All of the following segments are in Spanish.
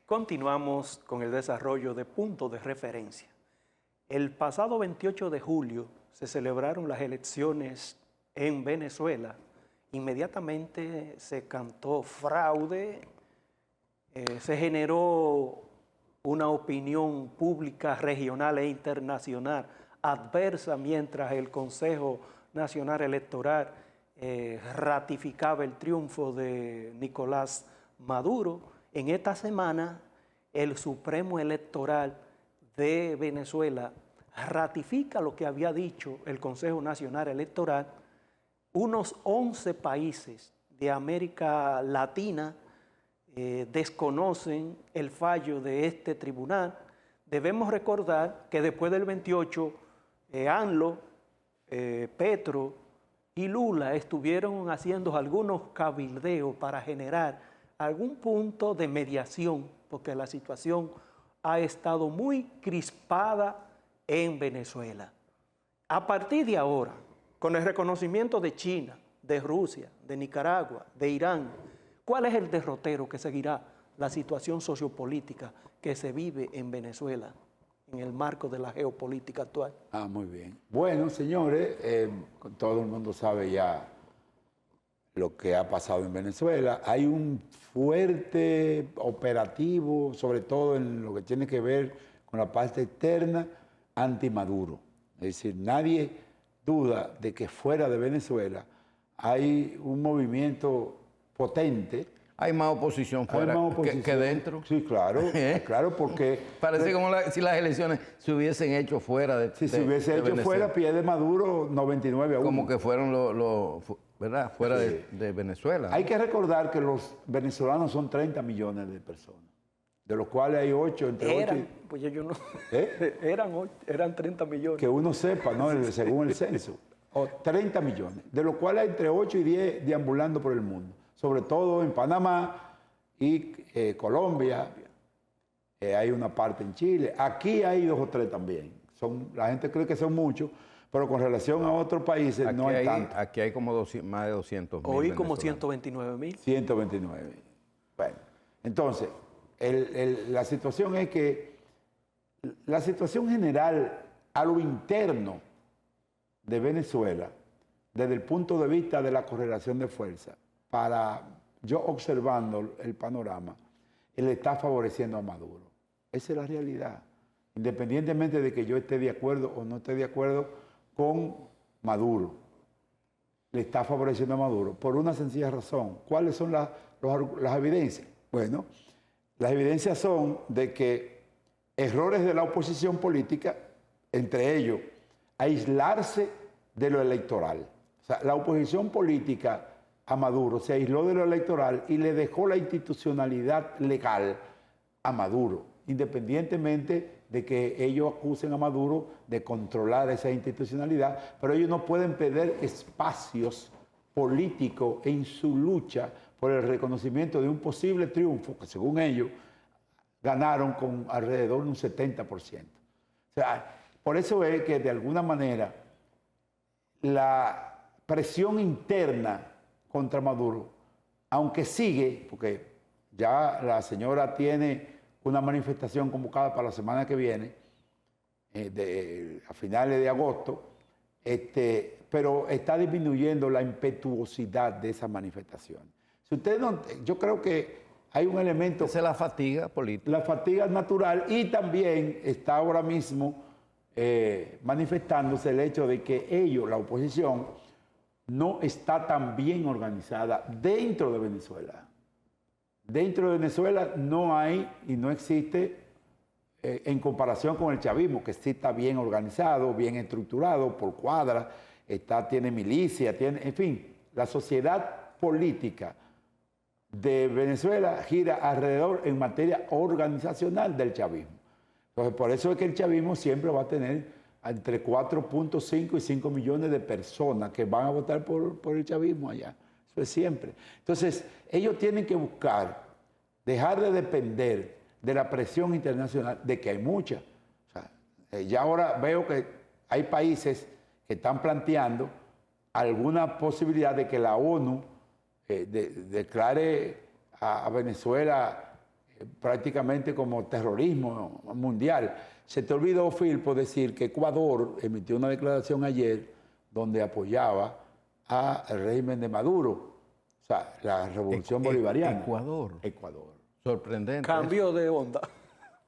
Continuamos con el desarrollo de puntos de referencia. El pasado 28 de julio se celebraron las elecciones en Venezuela. Inmediatamente se cantó fraude, se generó una opinión pública regional e internacional adversa mientras el Consejo Nacional Electoral ratificaba el triunfo de Nicolás Maduro. En esta semana, el Supremo Electoral de Venezuela ratifica lo que había dicho el Consejo Nacional Electoral. Unos 11 países de América Latina desconocen el fallo de este tribunal. Debemos recordar que después del 28, ANLO, Petro y Lula estuvieron haciendo algunos cabildeos para generar algún punto de mediación, porque la situación ha estado muy crispada en Venezuela. A partir de ahora, con el reconocimiento de China, de Rusia, de Nicaragua, de Irán, ¿cuál es el derrotero que seguirá la situación sociopolítica que se vive en Venezuela en el marco de la geopolítica actual? Muy bien. Bueno, señores, todo el mundo sabe ya lo que ha pasado en Venezuela. Hay un fuerte operativo, sobre todo en lo que tiene que ver con la parte externa, anti-Maduro. Es decir, nadie duda de que fuera de Venezuela hay un movimiento potente. Hay más oposición fuera que dentro. Sí, claro, claro, porque... Parece como si las elecciones se hubiesen hecho fuera de Si se hubiese hecho Venezuela. fuera, pierde Maduro 99-1. Como que fueron ¿verdad? Fuera Sí. de Venezuela. Hay que recordar que los venezolanos son 30 millones de personas, de los cuales hay 8, entre 8 Eran, pues yo no, eran 30 millones. que uno sepa, ¿no? Según el censo. 30 millones, de los cuales hay entre 8 y 10 deambulando por el mundo, sobre todo en Panamá y Colombia, hay una parte en Chile, aquí hay 2 o 3 también. La gente cree que son muchos, pero con relación a otros países aquí no hay tanto. Aquí hay como más de 200.000. Hoy como 129.000. 129. Bueno, entonces, la situación es que la situación general a lo interno de Venezuela, desde el punto de vista de la correlación de fuerza, para yo observando el panorama, él está favoreciendo a Maduro. Esa es la realidad. Independientemente de que yo esté de acuerdo o no esté de acuerdo con Maduro, le está favoreciendo a Maduro por una sencilla razón. ¿Cuáles son las evidencias? Bueno, las evidencias son de que errores de la oposición política, entre ellos, aislarse de lo electoral. O sea, la oposición política a Maduro se aisló de lo electoral y le dejó la institucionalidad legal a Maduro, independientemente de que ellos acusen a Maduro de controlar esa institucionalidad, pero ellos no pueden perder espacios políticos en su lucha por el reconocimiento de un posible triunfo que, según ellos, ganaron con alrededor de un 70%. O sea, por eso es que de alguna manera la presión interna contra Maduro, aunque sigue, porque ya la señora tiene una manifestación convocada para la semana que viene, a finales de agosto, pero está disminuyendo la impetuosidad de esa manifestación. Si usted no, yo creo que hay un elemento... Esa es la fatiga política. La fatiga natural, y también está ahora mismo manifestándose el hecho de que ellos, la oposición, no está tan bien organizada dentro de Venezuela. Dentro de Venezuela no hay y no existe, en comparación con el chavismo, que sí está bien organizado, bien estructurado, por cuadras, tiene milicia, en fin, la sociedad política de Venezuela gira alrededor en materia organizacional del chavismo. Entonces, por eso es que el chavismo siempre va a tener entre 4.5 y 5 millones de personas que van a votar por el chavismo allá. Eso es siempre. Entonces, ellos tienen que buscar dejar de depender de la presión internacional, de que hay mucha. O sea, ya ahora veo que hay países que están planteando alguna posibilidad de que la ONU declare a Venezuela prácticamente como terrorismo mundial. Se te olvidó, Filpo, decir que Ecuador emitió una declaración ayer donde apoyaba al régimen de Maduro, o sea, la revolución bolivariana. Ecuador. Sorprendente. Cambio de onda.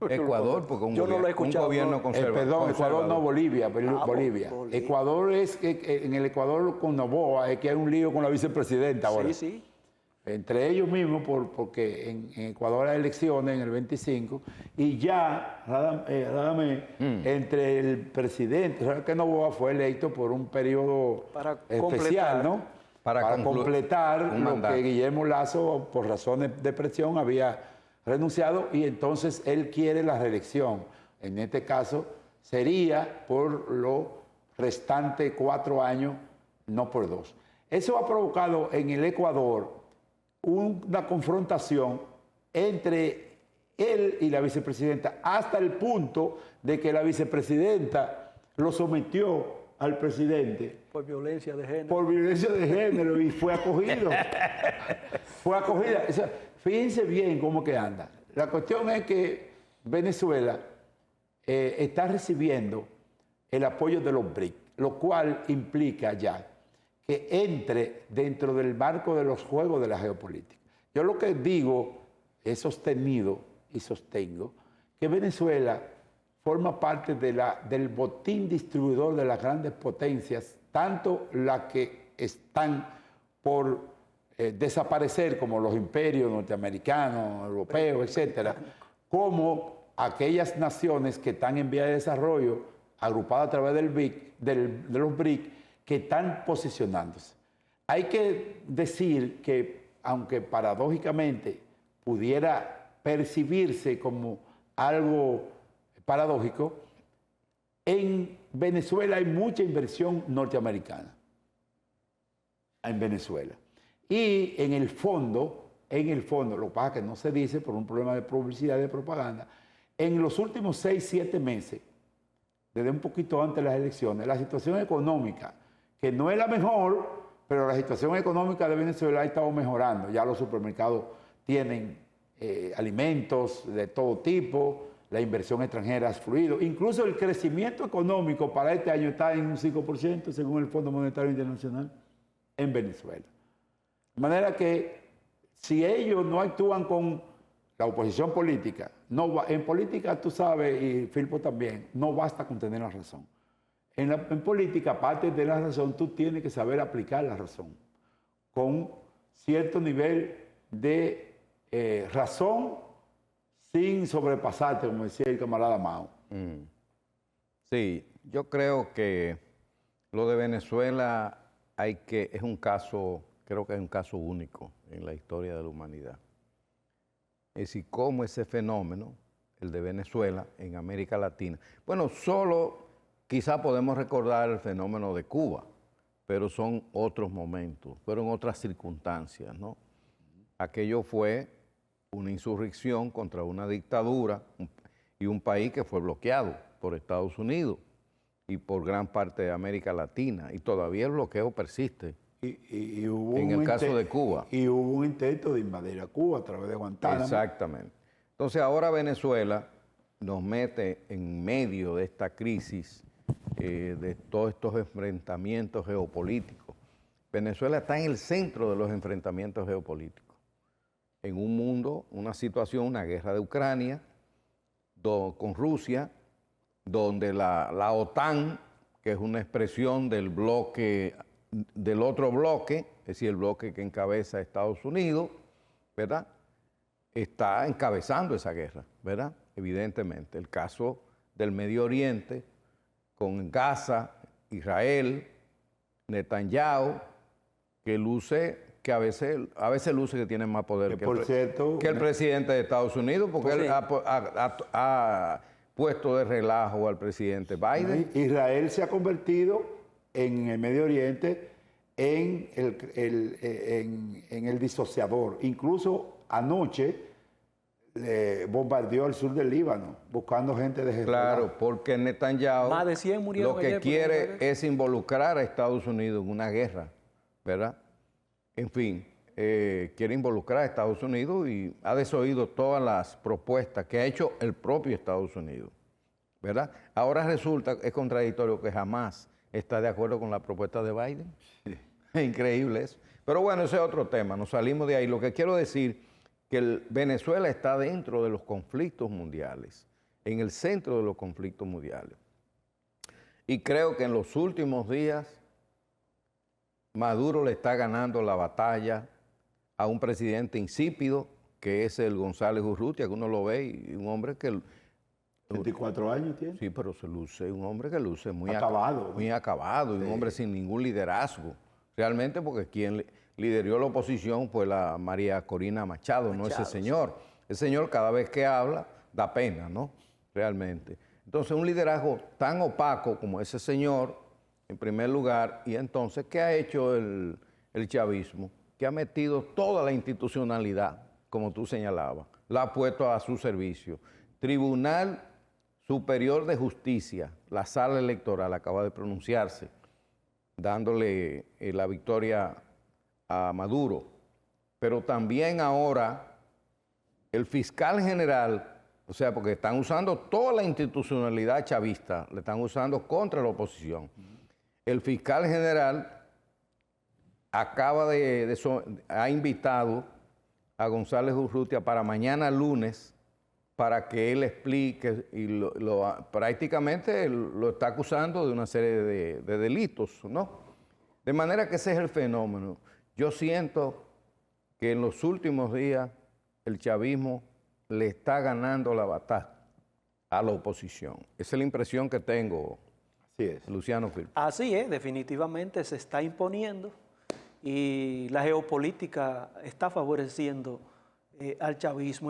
Ecuador, porque Yo no lo he escuchado. un gobierno Perdón, Ecuador no, Bolivia. Bolivia. Bolivia. Ecuador es que en el Ecuador con Noboa es que hay un lío con la vicepresidenta ahora. Sí, sí. Entre ellos mismos, porque en Ecuador hay elecciones en el 25 y ya, entre el presidente, ¿sabes que Noboa fue electo por un periodo especial, ¿no? Para completar lo que Guillermo Lazo, por razones de presión, había renunciado y entonces él quiere la reelección. En este caso sería por los restantes 4 años, no por 2. Eso ha provocado en el Ecuador una confrontación entre él y la vicepresidenta hasta el punto de que la vicepresidenta lo sometió al presidente Por violencia de género. por violencia de género y fue acogido. Fue acogida. O sea, fíjense bien cómo que anda. La cuestión es que Venezuela está recibiendo el apoyo de los BRIC, lo cual implica ya que entre dentro del marco de los juegos de la geopolítica. Yo lo que digo, he sostenido y sostengo, que Venezuela forma parte del botín distribuidor de las grandes potencias, tanto las que están por desaparecer, como los imperios norteamericanos, europeos, etcétera, como aquellas naciones que están en vía de desarrollo, agrupadas a través de los BRIC, que están posicionándose. Hay que decir que, aunque paradójicamente pudiera percibirse como algo paradójico, en Venezuela hay mucha inversión norteamericana. En Venezuela. Y en el fondo, lo que pasa es que no se dice por un problema de publicidad y de propaganda, en los últimos 6, 7 meses, desde un poquito antes de las elecciones, la situación económica, que no es la mejor, pero la situación económica de Venezuela ha estado mejorando. Ya los supermercados tienen alimentos de todo tipo, la inversión extranjera ha fluido. Incluso el crecimiento económico para este año está en un 5%, según el Fondo Monetario Internacional, en Venezuela. De manera que si ellos no actúan con la oposición política, en política tú sabes, y Filpo también, no basta con tener la razón. En política, aparte de la razón, tú tienes que saber aplicar la razón con cierto nivel de razón sin sobrepasarte, como decía el camarada Mao. Sí, yo creo que lo de Venezuela es un caso, creo que es un caso único en la historia de la humanidad. Es decir, cómo ese fenómeno, el de Venezuela, en América Latina, bueno, solo quizá podemos recordar el fenómeno de Cuba, pero son otros momentos, fueron otras circunstancias, ¿no? Aquello fue una insurrección contra una dictadura y un país que fue bloqueado por Estados Unidos y por gran parte de América Latina, y todavía el bloqueo persiste. Y hubo en el caso de Cuba. Y hubo un intento de invadir a Cuba a través de Guantánamo. Exactamente. Entonces ahora Venezuela nos mete en medio de esta crisis, de todos estos enfrentamientos geopolíticos. Venezuela está en el centro de los enfrentamientos geopolíticos. En un mundo, una situación, una guerra de Ucrania con Rusia, donde la OTAN, que es una expresión del otro bloque, es decir, el bloque que encabeza Estados Unidos, ¿verdad?, está encabezando esa guerra, ¿verdad? Evidentemente. El caso del Medio Oriente, con Gaza, Israel, Netanyahu, que a veces luce que tiene más poder que el presidente de Estados Unidos, porque él ha puesto de relajo al presidente Biden. Israel se ha convertido en el Medio Oriente en el disociador. Incluso anoche bombardeó el sur del Líbano, buscando gente de Hezbollah. Claro, porque Netanyahu Más de 100 murieron lo que quiere es involucrar a Estados Unidos en una guerra, ¿verdad? En fin, quiere involucrar a Estados Unidos y ha desoído todas las propuestas que ha hecho el propio Estados Unidos, ¿verdad? Ahora resulta, es contradictorio que jamás está de acuerdo con la propuesta de Biden. Es increíble eso. Pero bueno, ese es otro tema, nos salimos de ahí. Lo que quiero decir que Venezuela está dentro de los conflictos mundiales, en el centro de los conflictos mundiales. Y creo que en los últimos días Maduro le está ganando la batalla a un presidente insípido, que es el González Urrutia, que uno lo ve, y un hombre que... 24 años tiene. Sí, pero se luce, un hombre que luce muy acabado. Muy acabado, y un hombre sin ningún liderazgo. Realmente, porque quien lideró la oposición fue la María Corina Machado, no ese señor. El señor cada vez que habla da pena, ¿no? Realmente. Entonces, un liderazgo tan opaco como ese señor, en primer lugar, y entonces, ¿qué ha hecho el chavismo? Que ha metido toda la institucionalidad, como tú señalabas, la ha puesto a su servicio. Tribunal Superior de Justicia, la sala electoral, acaba de pronunciarse, dándole la victoria a Maduro. Pero también ahora el fiscal general, o sea, porque están usando toda la institucionalidad chavista, le están usando contra la oposición. El fiscal general ha invitado a González Urrutia para mañana lunes para que él explique y prácticamente lo está acusando de una serie de delitos, ¿no? De manera que ese es el fenómeno. Yo siento que en los últimos días el chavismo le está ganando la batalla a la oposición. Esa es la impresión que tengo, Así es. Luciano Firpo. Así es, definitivamente se está imponiendo y la geopolítica está favoreciendo al chavismo.